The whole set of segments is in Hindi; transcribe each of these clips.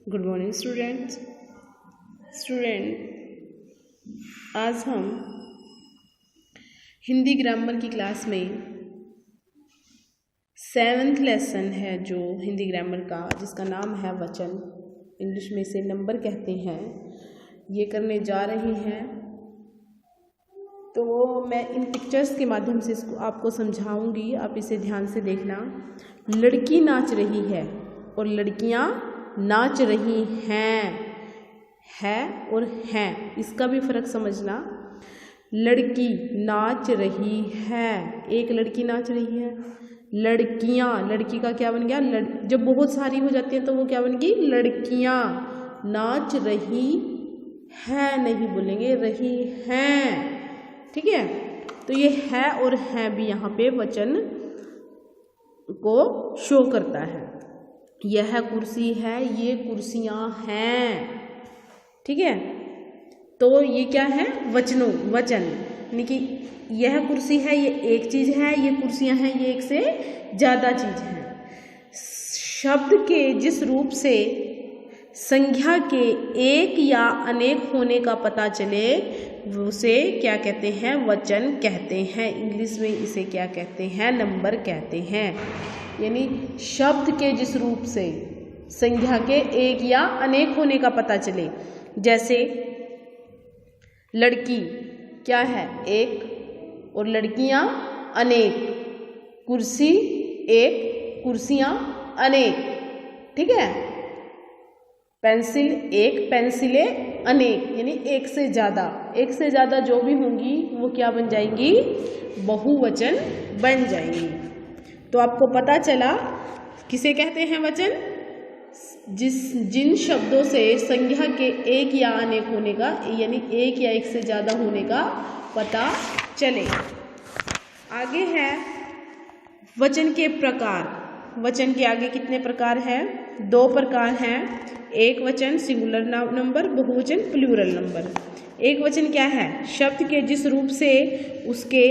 गुड मॉर्निंग स्टूडेंट, आज हम हिंदी ग्रामर की क्लास में 7th लेसन है जो हिंदी ग्रामर का, जिसका नाम है वचन, इंग्लिश में इसे नंबर कहते हैं, ये करने जा रहे हैं। तो मैं इन पिक्चर्स के माध्यम से इसको आपको समझाऊंगी, आप इसे ध्यान से देखना। लड़की नाच रही है और लड़कियां नाच रही हैं, है और हैं, इसका भी फर्क समझना। लड़की नाच रही है, एक लड़की नाच रही है। लड़कियां, लड़की का क्या बन गया? जब बहुत सारी हो जाती हैं तो वो क्या बन गई? लड़कियां नाच रही है, नहीं बोलेंगे, रही हैं। ठीक है, तो ये है और हैं भी यहाँ पे वचन को शो करता है। यह कुर्सी है, ये कुर्सियां हैं। ठीक है, तो ये क्या है? वचन, यानी कि यह कुर्सी है, ये एक चीज है, ये कुर्सियां हैं, ये एक से ज्यादा चीज है। शब्द के जिस रूप से संख्या के एक या अनेक होने का पता चले उसे क्या कहते हैं? वचन कहते हैं। इंग्लिश में इसे क्या कहते हैं? नंबर कहते हैं। यानी शब्द के जिस रूप से संख्या के एक या अनेक होने का पता चले, जैसे लड़की क्या है? एक, और लड़कियां अनेक, कुर्सी एक, कुर्सियां अनेक। ठीक है, पेंसिल एक, पेंसिलें अनेक, यानी एक से ज़्यादा। एक से ज़्यादा जो भी होंगी वो क्या बन जाएंगी? बहुवचन बन जाएंगी। तो आपको पता चला किसे कहते हैं वचन? जिन शब्दों से संख्या के एक या अनेक होने का, यानी एक या एक से ज़्यादा होने का पता चले। आगे है वचन के प्रकार। वचन के आगे कितने प्रकार हैं? 2 प्रकार हैं। एक वचन सिंगुलर नंबर, बहुवचन प्लूरल नंबर। एक वचन क्या है? शब्द के जिस रूप से उसके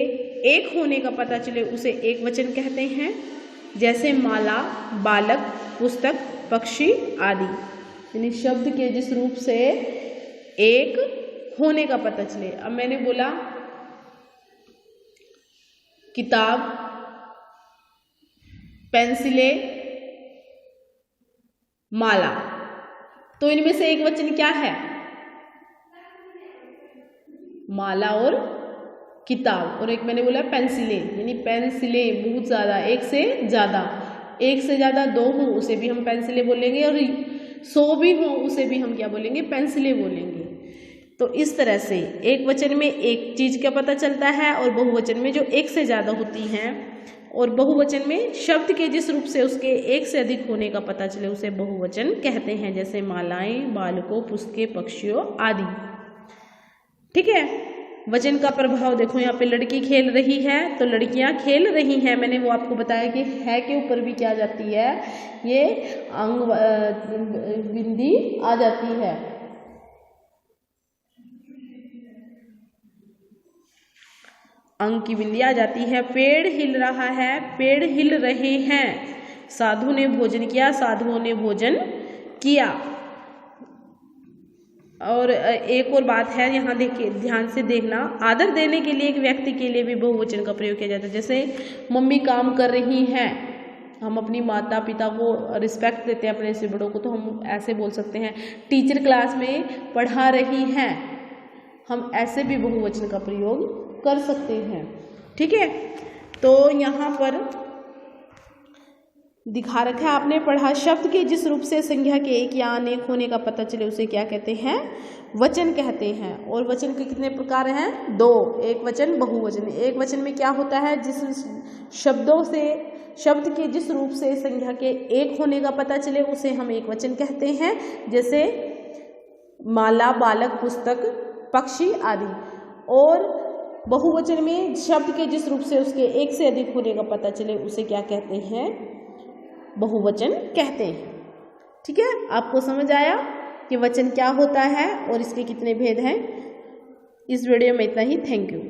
एक होने का पता चले उसे एक वचन कहते हैं, जैसे माला, बालक, पुस्तक, पक्षी आदि। यानी शब्द के जिस रूप से एक होने का पता चले। अब मैंने बोला किताब, पेंसिलें, माला, तो इनमें से एक वचन क्या है? माला और किताब। और एक मैंने बोला पेंसिलें, यानी पेंसिलें बहुत ज्यादा, एक से ज्यादा। एक से ज्यादा 2 हो उसे भी हम पेंसिलें बोलेंगे, और 100 भी हो उसे भी हम क्या बोलेंगे? पेंसिलें बोलेंगे। तो इस तरह से एक वचन में एक चीज का पता चलता है, और बहुवचन में जो एक से ज्यादा होती हैं, और बहुवचन में शब्द के जिस रूप से उसके एक से अधिक होने का पता चले उसे बहुवचन कहते हैं, जैसे मालाएं, बालकों, पुस्तकें, पक्षियों आदि। ठीक है, वचन का प्रभाव देखो, यहाँ पे लड़की खेल रही है तो लड़कियां खेल रही हैं। मैंने वो आपको बताया कि है के ऊपर भी क्या आ जाती है? ये अंग बिंदी आ जाती है। अंग की बिंदी आ जाती है। पेड़ हिल रहा है, पेड़ हिल रहे हैं। साधु ने भोजन किया, साधुओं ने भोजन किया। और एक और बात है, यहाँ देखिए, ध्यान से देखना। आदर देने के लिए एक व्यक्ति के लिए भी बहुवचन का प्रयोग किया जाता है। जैसे मम्मी काम कर रही हैं, हम अपनी माता पिता को रिस्पेक्ट देते हैं, अपने से बड़ों को, तो हम ऐसे बोल सकते हैं। टीचर क्लास में पढ़ा रही हैं, हम ऐसे भी बहुवचन का प्रयोग कर सकते हैं। ठीक है, तो यहाँ पर दिखा रखा है आपने पढ़ा। शब्द के जिस रूप से संख्या के एक या अनेक होने का पता चले उसे क्या कहते हैं? वचन कहते हैं। और वचन के कितने प्रकार हैं? 2, एक वचन, बहुवचन। एक वचन में क्या होता है? जिस शब्दों से, शब्द के जिस रूप से संख्या के एक होने का पता चले उसे हम एक वचन कहते हैं, जैसे माला, बालक, पुस्तक, पक्षी आदि। और बहुवचन में शब्द के जिस रूप से उसके एक से अधिक होने का पता चले उसे क्या कहते हैं? बहुवचन कहते हैं। ठीक है, आपको समझ आया कि वचन क्या होता है और इसके कितने भेद हैं? इस वीडियो में इतना ही। Thank you.